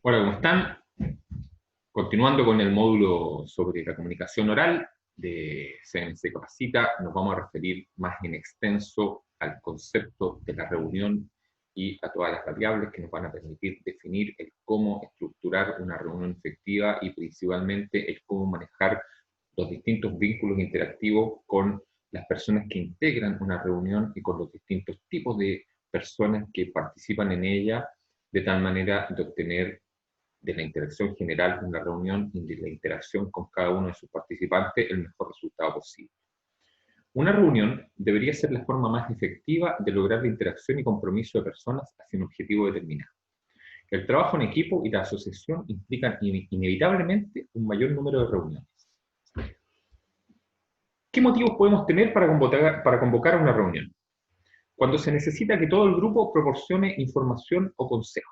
Hola, ¿cómo están? Continuando con el módulo sobre la comunicación oral de CNC Capacita, nos vamos a referir más en extenso al concepto de la reunión y a todas las variables que nos van a permitir definir el cómo estructurar una reunión efectiva y principalmente el cómo manejar los distintos vínculos interactivos con las personas que integran una reunión y con los distintos tipos de personas que participan en ella, de tal manera de obtener de la interacción general en la reunión y de la interacción con cada uno de sus participantes el mejor resultado posible. Una reunión debería ser la forma más efectiva de lograr la interacción y compromiso de personas hacia un objetivo determinado. El trabajo en equipo y la asociación implican inevitablemente un mayor número de reuniones. ¿Qué motivos podemos tener para convocar una reunión? Cuando se necesita que todo el grupo proporcione información o consejos.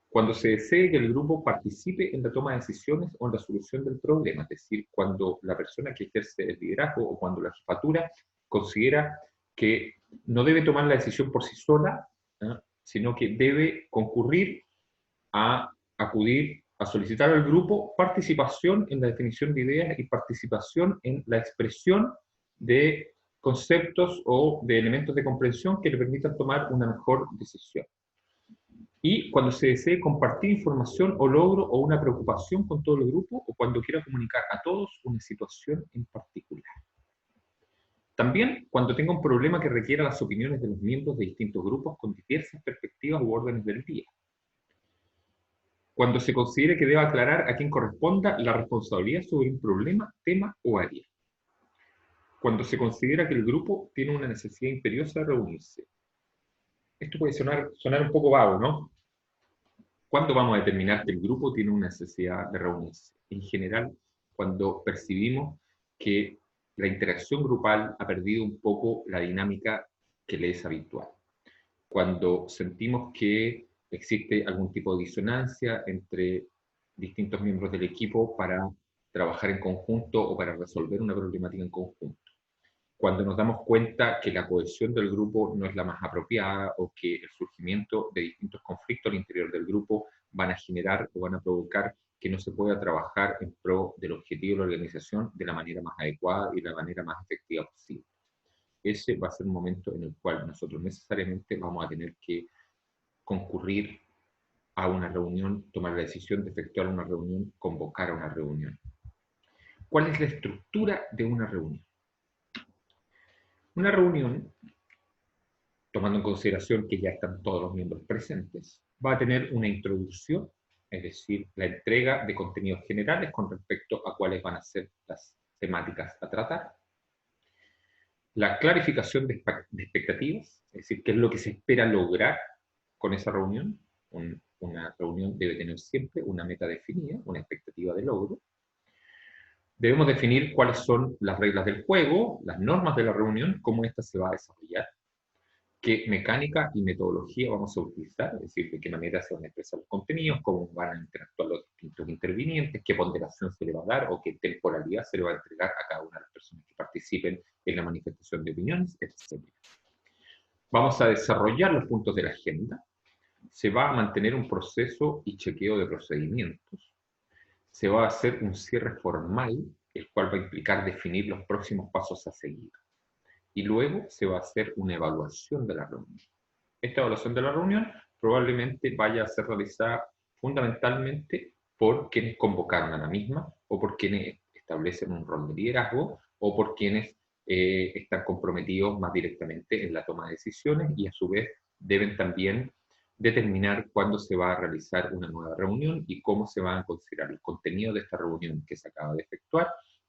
Cuando se desee que el grupo participe en la toma de decisiones o en la solución del problema, es decir, cuando la persona que ejerce el liderazgo o cuando la jefatura considera que no debe tomar la decisión por sí sola, ¿no?, sino que debe concurrir a acudir a solicitar al grupo participación en la definición de ideas y participación en la expresión de conceptos o de elementos de comprensión que le permitan tomar una mejor decisión. Y cuando se desee compartir información o logro o una preocupación con todo el grupo o cuando quiera comunicar a todos una situación en particular. También cuando tenga un problema que requiera las opiniones de los miembros de distintos grupos con diversas perspectivas u órdenes del día. Cuando se considere que deba aclarar a quién corresponda la responsabilidad sobre un problema, tema o área. Cuando se considera que el grupo tiene una necesidad imperiosa de reunirse. Esto puede sonar un poco vago, ¿no? ¿Cuándo vamos a determinar que el grupo tiene una necesidad de reunirse? En general, cuando percibimos que la interacción grupal ha perdido un poco la dinámica que le es habitual. Cuando sentimos que existe algún tipo de disonancia entre distintos miembros del equipo para trabajar en conjunto o para resolver una problemática en conjunto. Cuando nos damos cuenta que la cohesión del grupo no es la más apropiada o que el surgimiento de distintos conflictos al interior del grupo van a generar o van a provocar que no se pueda trabajar en pro del objetivo de la organización de la manera más adecuada y de la manera más efectiva posible. Ese va a ser un momento en el cual nosotros necesariamente vamos a tener que concurrir a una reunión, tomar la decisión de efectuar una reunión, convocar a una reunión. ¿Cuál es la estructura de una reunión? Una reunión, tomando en consideración que ya están todos los miembros presentes, va a tener una introducción, es decir, la entrega de contenidos generales con respecto a cuáles van a ser las temáticas a tratar, la clarificación de expectativas, es decir, qué es lo que se espera lograr con esa reunión. Una reunión debe tener siempre una meta definida, una expectativa de logro. Debemos definir cuáles son las reglas del juego, las normas de la reunión, cómo ésta se va a desarrollar, qué mecánica y metodología vamos a utilizar, es decir, de qué manera se van a expresar los contenidos, cómo van a interactuar los distintos intervinientes, qué ponderación se le va a dar o qué temporalidad se le va a entregar a cada una de las personas que participen en la manifestación de opiniones, etc. Vamos a desarrollar los puntos de la agenda, se va a mantener un proceso y chequeo de procedimientos, se va a hacer un cierre formal, el cual va a implicar definir los próximos pasos a seguir. Y luego se va a hacer una evaluación de la reunión. Esta evaluación de la reunión probablemente vaya a ser realizada fundamentalmente por quienes convocaron a la misma o por quienes establecen un rol de liderazgo o por quienes están comprometidos más directamente en la toma de decisiones y a su vez deben también determinar cuándo se va a realizar una nueva reunión y cómo se va a considerar el contenido de esta reunión que se acaba de efectuar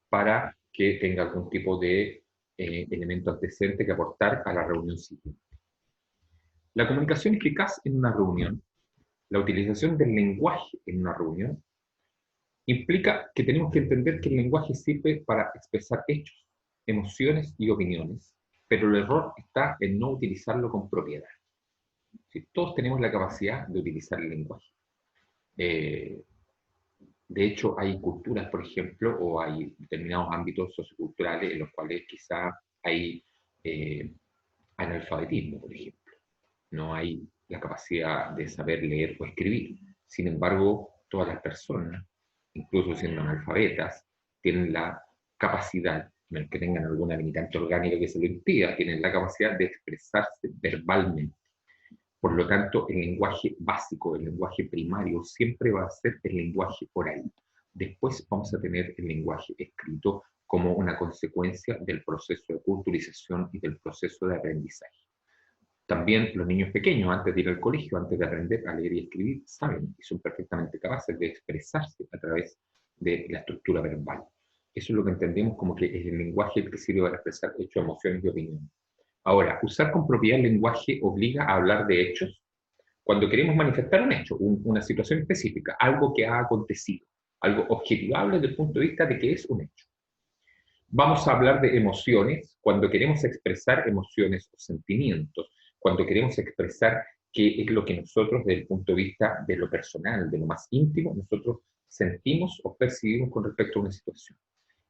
para que tenga algún tipo de elemento antecedente que aportar a la reunión siguiente. La comunicación eficaz en una reunión, la utilización del lenguaje en una reunión, implica que tenemos que entender que el lenguaje sirve para expresar hechos, emociones y opiniones, pero el error está en no utilizarlo con propiedad. ¿Sí? Todos tenemos la capacidad de utilizar el lenguaje. De hecho, hay culturas, por ejemplo, o hay determinados ámbitos socioculturales en los cuales quizá hay analfabetismo, por ejemplo. No hay la capacidad de saber leer o escribir. Sin embargo, todas las personas, incluso siendo analfabetas, tienen la capacidad, no es que tengan alguna limitante orgánica que se lo impida, tienen la capacidad de expresarse verbalmente. Por lo tanto, el lenguaje básico, el lenguaje primario, siempre va a ser el lenguaje oral. Después vamos a tener el lenguaje escrito como una consecuencia del proceso de culturización y del proceso de aprendizaje. También los niños pequeños, antes de ir al colegio, antes de aprender a leer y escribir, saben y son perfectamente capaces de expresarse a través de la estructura verbal. Eso es lo que entendemos como que es el lenguaje el que sirve para expresar hechos, emociones y opiniones. Ahora, usar con propiedad el lenguaje obliga a hablar de hechos cuando queremos manifestar un hecho, una situación específica, algo que ha acontecido, algo objetivable desde el punto de vista de que es un hecho. Vamos a hablar de emociones cuando queremos expresar emociones o sentimientos, cuando queremos expresar qué es lo que nosotros, desde el punto de vista de lo personal, de lo más íntimo, nosotros sentimos o percibimos con respecto a una situación.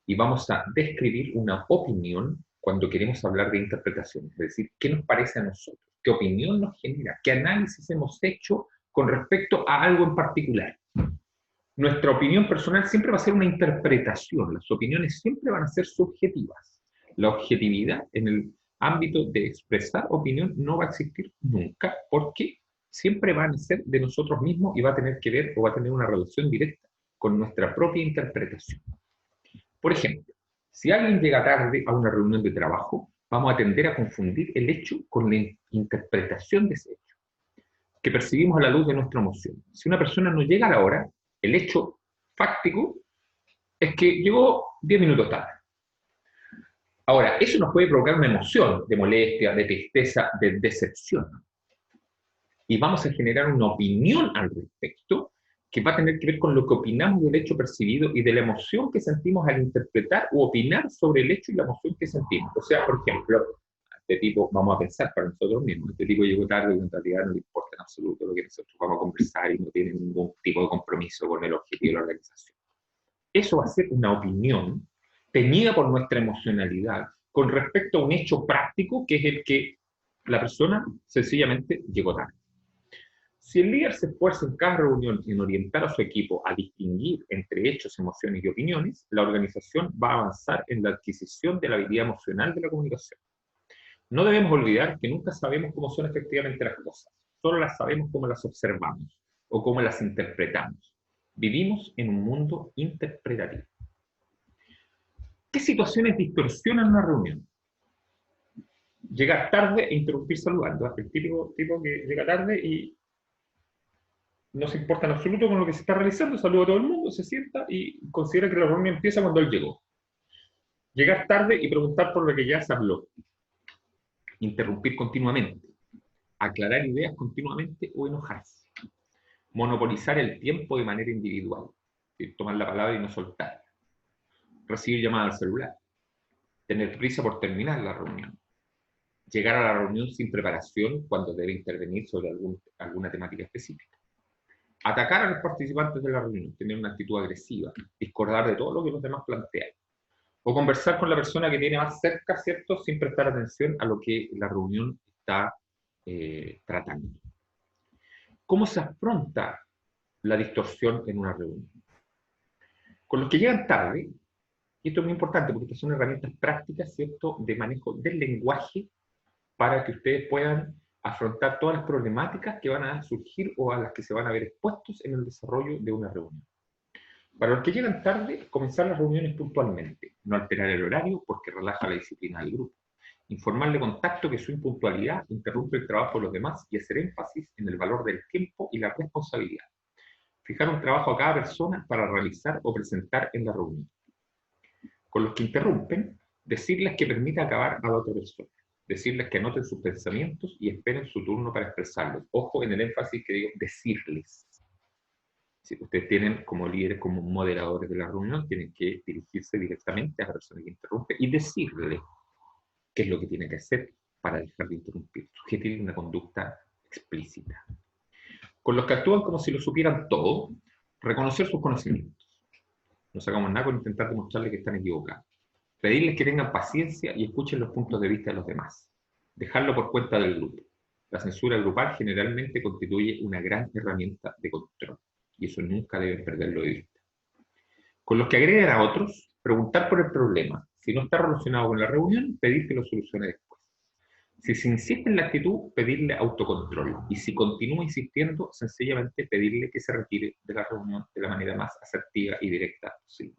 Y vamos a describir una opinión cuando queremos hablar de interpretaciones, es decir, qué nos parece a nosotros, qué opinión nos genera, qué análisis hemos hecho con respecto a algo en particular. Nuestra opinión personal siempre va a ser una interpretación, las opiniones siempre van a ser subjetivas. La objetividad en el ámbito de expresar opinión no va a existir nunca, porque siempre van a ser de nosotros mismos y va a tener que ver o va a tener una relación directa con nuestra propia interpretación. Por ejemplo, si alguien llega tarde a una reunión de trabajo, vamos a tender a confundir el hecho con la interpretación de ese hecho, que percibimos a la luz de nuestra emoción. Si una persona no llega a la hora, el hecho fáctico es que llegó 10 minutos tarde. Ahora, eso nos puede provocar una emoción de molestia, de tristeza, de decepción. Y vamos a generar una opinión al respecto que va a tener que ver con lo que opinamos del hecho percibido y de la emoción que sentimos al interpretar o opinar sobre el hecho y la emoción que sentimos. O sea, por ejemplo, este tipo, vamos a pensar para nosotros mismos, este tipo llegó tarde y en realidad no le importa en absoluto lo que nosotros vamos a conversar y no tiene ningún tipo de compromiso con el objetivo de la organización. Eso va a ser una opinión teñida por nuestra emocionalidad con respecto a un hecho práctico que es el que la persona sencillamente llegó tarde. Si el líder se esfuerza en cada reunión en orientar a su equipo a distinguir entre hechos, emociones y opiniones, la organización va a avanzar en la adquisición de la habilidad emocional de la comunicación. No debemos olvidar que nunca sabemos cómo son efectivamente las cosas, solo las sabemos cómo las observamos o cómo las interpretamos. Vivimos en un mundo interpretativo. ¿Qué situaciones distorsionan una reunión? Llegar tarde e interrumpir saludando. El típico tipo que llega tarde y no se importa en absoluto con lo que se está realizando, saluda a todo el mundo, se sienta y considera que la reunión empieza cuando él llegó. Llegar tarde y preguntar por lo que ya se habló. Interrumpir continuamente. Aclarar ideas continuamente o enojarse. Monopolizar el tiempo de manera individual. Tomar la palabra y no soltar. Recibir llamadas al celular. Tener prisa por terminar la reunión. Llegar a la reunión sin preparación cuando debe intervenir sobre alguna temática específica. Atacar a los participantes de la reunión, tener una actitud agresiva, discordar de todo lo que los demás plantean. O conversar con la persona que tiene más cerca, ¿cierto?, sin prestar atención a lo que la reunión está tratando. ¿Cómo se afronta la distorsión en una reunión? Con los que llegan tarde, y esto es muy importante porque estas son herramientas prácticas, ¿cierto?, de manejo del lenguaje para que ustedes puedan afrontar todas las problemáticas que van a surgir o a las que se van a ver expuestos en el desarrollo de una reunión. Para los que llegan tarde, comenzar las reuniones puntualmente, no alterar el horario porque relaja la disciplina del grupo. Informarle con tacto que su impuntualidad interrumpe el trabajo de los demás y hacer énfasis en el valor del tiempo y la responsabilidad. Fijar un trabajo a cada persona para realizar o presentar en la reunión. Con los que interrumpen, decirles que permita acabar a la otra persona. Decirles que anoten sus pensamientos y esperen su turno para expresarlos. Ojo en el énfasis que digo, decirles. Si ustedes tienen como líderes, como moderadores de la reunión, tienen que dirigirse directamente a la persona que interrumpe y decirle qué es lo que tiene que hacer para dejar de interrumpir. Sugerir una conducta explícita. Con los que actúan como si lo supieran todo, reconocer sus conocimientos. No sacamos nada con intentar demostrarles que están equivocados. Pedirles que tengan paciencia y escuchen los puntos de vista de los demás. Dejarlo por cuenta del grupo. La censura grupal generalmente constituye una gran herramienta de control, y eso nunca deben perderlo de vista. Con los que agreden a otros, preguntar por el problema. Si no está relacionado con la reunión, pedir que lo solucione después. Si se insiste en la actitud, pedirle autocontrol. Y si continúa insistiendo, sencillamente pedirle que se retire de la reunión de la manera más asertiva y directa posible.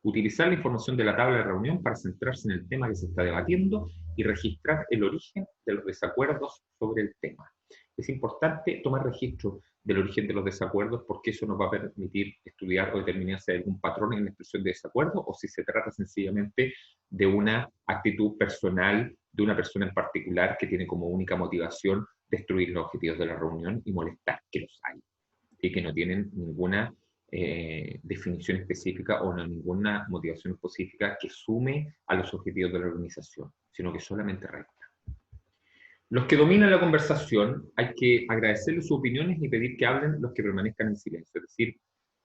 Utilizar la información de la tabla de reunión para centrarse en el tema que se está debatiendo y registrar el origen de los desacuerdos sobre el tema. Es importante tomar registro del origen de los desacuerdos porque eso nos va a permitir estudiar o determinar si hay algún patrón en la expresión de desacuerdo o si se trata sencillamente de una actitud personal de una persona en particular que tiene como única motivación destruir los objetivos de la reunión y molestar, que los hay, y que no tienen ninguna definición específica o no ninguna motivación específica que sume a los objetivos de la organización, sino que solamente resta. Los que dominan la conversación, hay que agradecerles sus opiniones y pedir que hablen los que permanezcan en silencio. Es decir,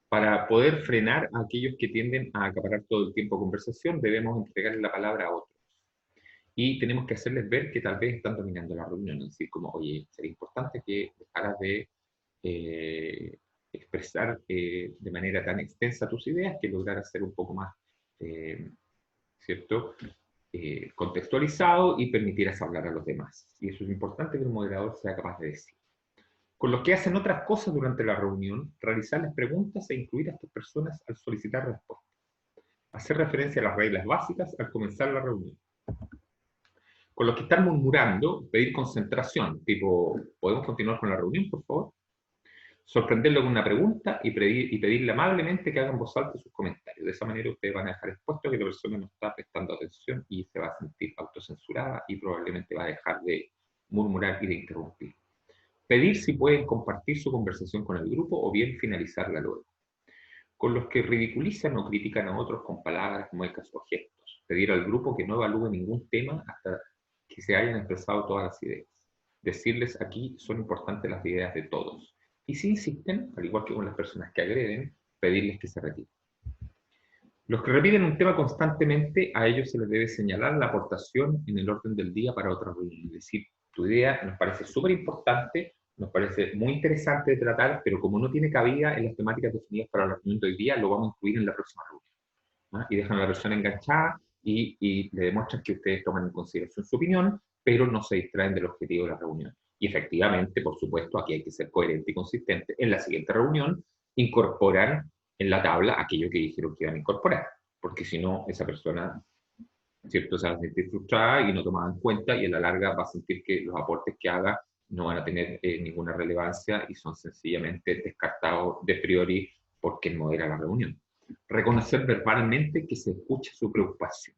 para poder frenar a aquellos que tienden a acaparar todo el tiempo conversación, debemos entregarle la palabra a otros. Y tenemos que hacerles ver que tal vez están dominando la reunión. Es decir, como, oye, sería importante que dejaras de expresar de manera tan extensa tus ideas, que lograras ser un poco más, ¿cierto?, contextualizado y permitieras hablar a los demás. Y eso es importante que el moderador sea capaz de decir. Con los que hacen otras cosas durante la reunión, realizarles preguntas e incluir a estas personas al solicitar respuestas. Hacer referencia a las reglas básicas al comenzar la reunión. Con los que están murmurando, pedir concentración, tipo, ¿podemos continuar con la reunión, por favor? Sorprenderlo con una pregunta y pedirle amablemente que haga en voz alta sus comentarios. De esa manera ustedes van a dejar expuesto que la persona no está prestando atención y se va a sentir autocensurada y probablemente va a dejar de murmurar y de interrumpir. Pedir si pueden compartir su conversación con el grupo o bien finalizarla luego. Con los que ridiculizan o critican a otros con palabras, muecas o gestos. Pedir al grupo que no evalúe ningún tema hasta que se hayan expresado todas las ideas. Decirles aquí son importantes las ideas de todos. Y si insisten, al igual que con las personas que agreden, pedirles que se retiren. Los que repiten un tema constantemente, a ellos se les debe señalar la aportación en el orden del día para otra reunión. Es decir, tu idea nos parece súper importante, nos parece muy interesante de tratar, pero como no tiene cabida en las temáticas definidas para la reunión de hoy día, lo vamos a incluir en la próxima reunión. ¿No? Y dejan a la persona enganchada y le demuestran que ustedes toman en consideración su opinión, pero no se distraen del objetivo de la reunión. Y efectivamente, por supuesto, aquí hay que ser coherente y consistente. En la siguiente reunión, incorporar en la tabla aquello que dijeron que iban a incorporar, porque si no, esa persona, ¿cierto?, se va a sentir frustrada y no tomada en cuenta, y a la larga va a sentir que los aportes que haga no van a tener ninguna relevancia y son sencillamente descartados de priori porque modera la reunión. Reconocer verbalmente que se escucha su preocupación.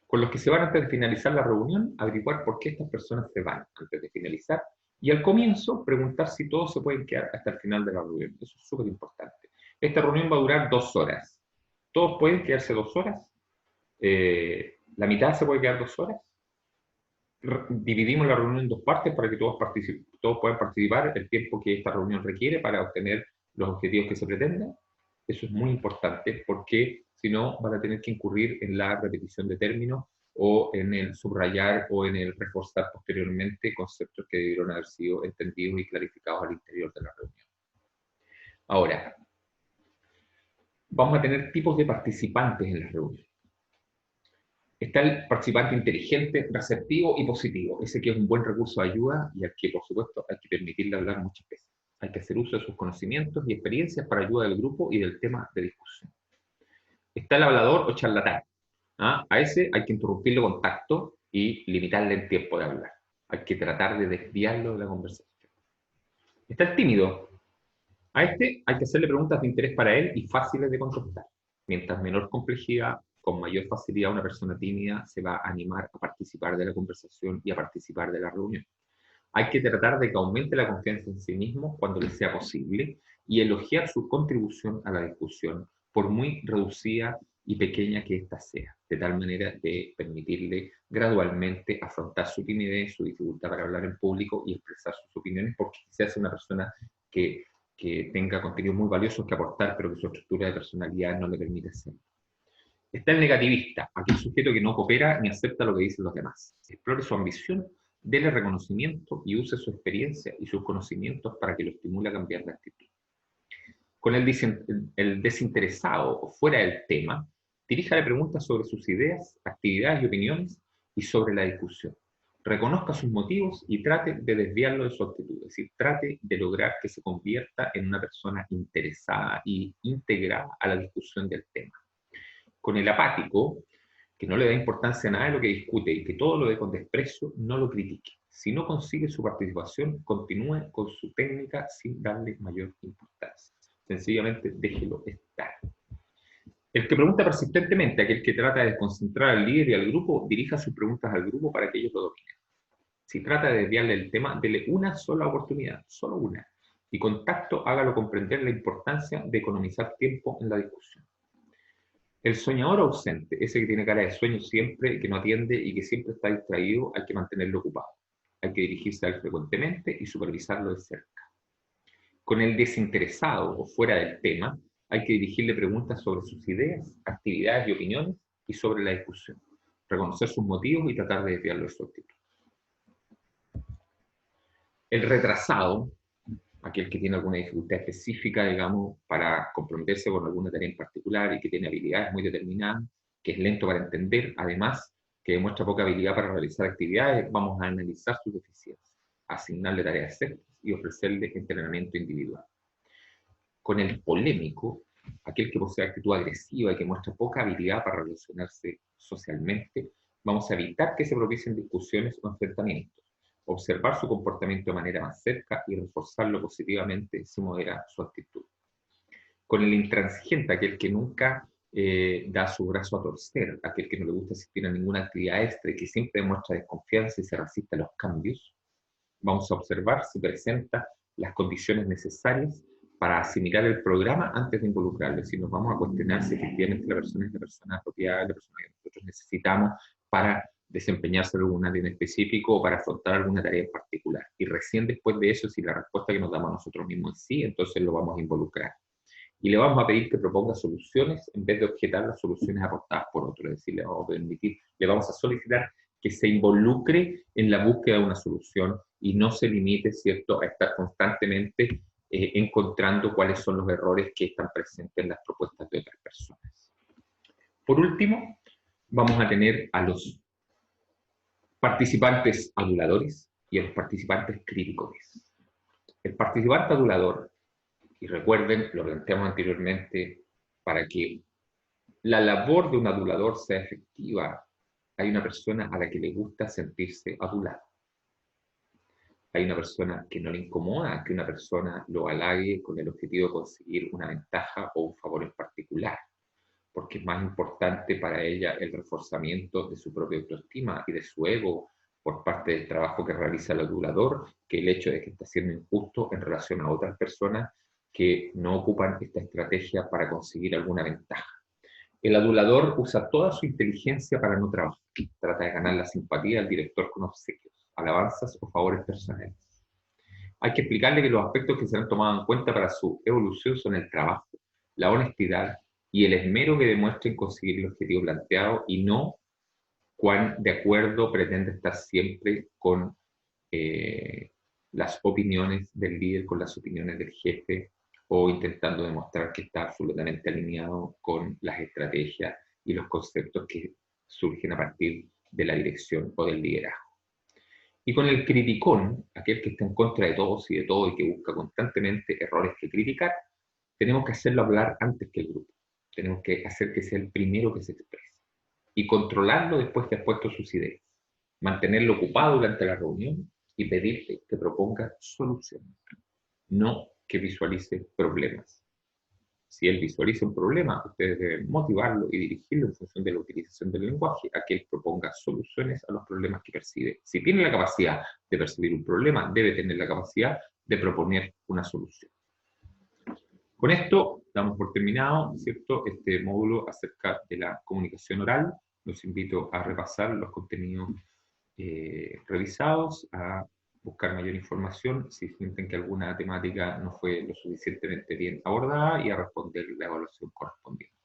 Con los que se van antes de finalizar la reunión, averiguar por qué estas personas se van antes de finalizar, y al comienzo preguntar si todos se pueden quedar hasta el final de la reunión. Eso es súper importante. Esta reunión va a durar 2 horas. ¿Todos pueden quedarse 2 horas? ¿La mitad se puede quedar 2 horas? Dividimos la reunión en 2 partes para que todos puedan participar el tiempo que esta reunión requiere para obtener los objetivos que se pretenden. Eso es muy importante porque si no van a tener que incurrir en la repetición de términos o en el subrayar o en el reforzar posteriormente conceptos que debieron haber sido entendidos y clarificados al interior de la reunión. Ahora, vamos a tener tipos de participantes en la reunión. Está el participante inteligente, receptivo y positivo, ese que es un buen recurso de ayuda y al que, por supuesto, hay que permitirle hablar muchas veces. Hay que hacer uso de sus conocimientos y experiencias para ayuda del grupo y del tema de discusión. Está el hablador o charlatán. ¿Ah? A ese hay que interrumpirle con tacto y limitarle el tiempo de hablar. Hay que tratar de desviarlo de la conversación. Está el tímido. A este hay que hacerle preguntas de interés para él y fáciles de contestar. Mientras menor complejidad, con mayor facilidad una persona tímida se va a animar a participar de la conversación y a participar de la reunión. Hay que tratar de que aumente la confianza en sí mismo cuando le sea posible y elogiar su contribución a la discusión, por muy reducida y pequeña que ésta sea, de tal manera de permitirle gradualmente afrontar su timidez, su dificultad para hablar en público y expresar sus opiniones, porque quizás es una persona que tenga contenidos muy valiosos que aportar, pero que su estructura de personalidad no le permite hacerlo. Está el negativista, aquel sujeto que no coopera ni acepta lo que dicen los demás. Explore su ambición Dele reconocimiento y use su experiencia y sus conocimientos para que lo estimule a cambiar de actitud. Con el desinteresado o fuera del tema, diríjale preguntas sobre sus ideas, actividades y opiniones y sobre la discusión. Reconozca sus motivos y trate de desviarlo de su actitud, es decir, trate de lograr que se convierta en una persona interesada y integrada a la discusión del tema. Con el apático, que no le da importancia a nada de lo que discute y que todo lo ve con desprecio, no lo critique. Si no consigue su participación, continúe con su técnica sin darle mayor importancia. Sencillamente déjelo estar. El que pregunta persistentemente, aquel que trata de desconcentrar al líder y al grupo, dirija sus preguntas al grupo para que ellos lo dominen. Si trata de desviarle el tema, dele una sola oportunidad, solo una. Y con tacto hágalo comprender la importancia de economizar tiempo en la discusión. El soñador ausente, ese que tiene cara de sueño siempre, que no atiende y que siempre está distraído, hay que mantenerlo ocupado. Hay que dirigirse a él frecuentemente y supervisarlo de cerca. Con el desinteresado o fuera del tema, hay que dirigirle preguntas sobre sus ideas, actividades y opiniones y sobre la discusión. Reconocer sus motivos y tratar de desviarlo de su actitud. El retrasado, aquel que tiene alguna dificultad específica, digamos, para comprometerse con alguna tarea en particular y que tiene habilidades muy determinadas, que es lento para entender, además, que demuestra poca habilidad para realizar actividades, vamos a analizar sus deficiencias, asignarle tareas extras y ofrecerle entrenamiento individual. Con el polémico, aquel que posee actitud agresiva y que muestra poca habilidad para relacionarse socialmente, vamos a evitar que se propicien discusiones o enfrentamientos, observar su comportamiento de manera más cerca y reforzarlo positivamente si modera su actitud. Con el intransigente, aquel que nunca da su brazo a torcer, aquel que no le gusta asistir a ninguna actividad extra y que siempre demuestra desconfianza y se resiste a los cambios, vamos a observar si presenta las condiciones necesarias para asimilar el programa antes de involucrarlo. Es decir, nos vamos a cuestionar si efectivamente la persona es la persona apropiada, la persona que nosotros necesitamos para desempeñarse en algún área en específico o para afrontar alguna tarea en particular. Y recién después de eso, si la respuesta que nos damos a nosotros mismos es sí, entonces lo vamos a involucrar. Y le vamos a pedir que proponga soluciones en vez de objetar las soluciones aportadas por otro. Es decir, le vamos a solicitar que se involucre en la búsqueda de una solución y no se limite, ¿cierto?, a estar constantemente encontrando cuáles son los errores que están presentes en las propuestas de otras personas. Por último, vamos a tener a los participantes aduladores y a los participantes críticos. El participante adulador, y recuerden, lo planteamos anteriormente, para que la labor de un adulador sea efectiva, hay una persona a la que le gusta sentirse adulada. Hay una persona que no le incomoda que una persona lo halague con el objetivo de conseguir una ventaja o un favor en particular, porque es más importante para ella el reforzamiento de su propia autoestima y de su ego por parte del trabajo que realiza el adulador, que el hecho de que está siendo injusto en relación a otras personas que no ocupan esta estrategia para conseguir alguna ventaja. El adulador usa toda su inteligencia para no trabajar. Trata de ganar la simpatía del director con obsequios, alabanzas o favores personales. Hay que explicarle que los aspectos que serán tomados en cuenta para su evolución son el trabajo, la honestidad y el esmero que demuestre en conseguir el objetivo planteado y no cuán de acuerdo pretende estar siempre con las opiniones del líder, con las opiniones del jefe, o intentando demostrar que está absolutamente alineado con las estrategias y los conceptos que surgen a partir de la dirección o del liderazgo. Y con el criticón, aquel que está en contra de todos y de todo y que busca constantemente errores que criticar, tenemos que hacerlo hablar antes que el grupo. Tenemos que hacer que sea el primero que se exprese. Y controlarlo después que ha expuesto sus ideas. Mantenerlo ocupado durante la reunión y pedirle que proponga soluciones. No que visualice problemas. Si él visualiza un problema, ustedes deben motivarlo y dirigirlo en función de la utilización del lenguaje a que él proponga soluciones a los problemas que percibe. Si tiene la capacidad de percibir un problema, debe tener la capacidad de proponer una solución. Con esto damos por terminado, ¿cierto?, este módulo acerca de la comunicación oral. Los invito a repasar los contenidos revisados, a buscar mayor información si sienten que alguna temática no fue lo suficientemente bien abordada y a responder la evaluación correspondiente.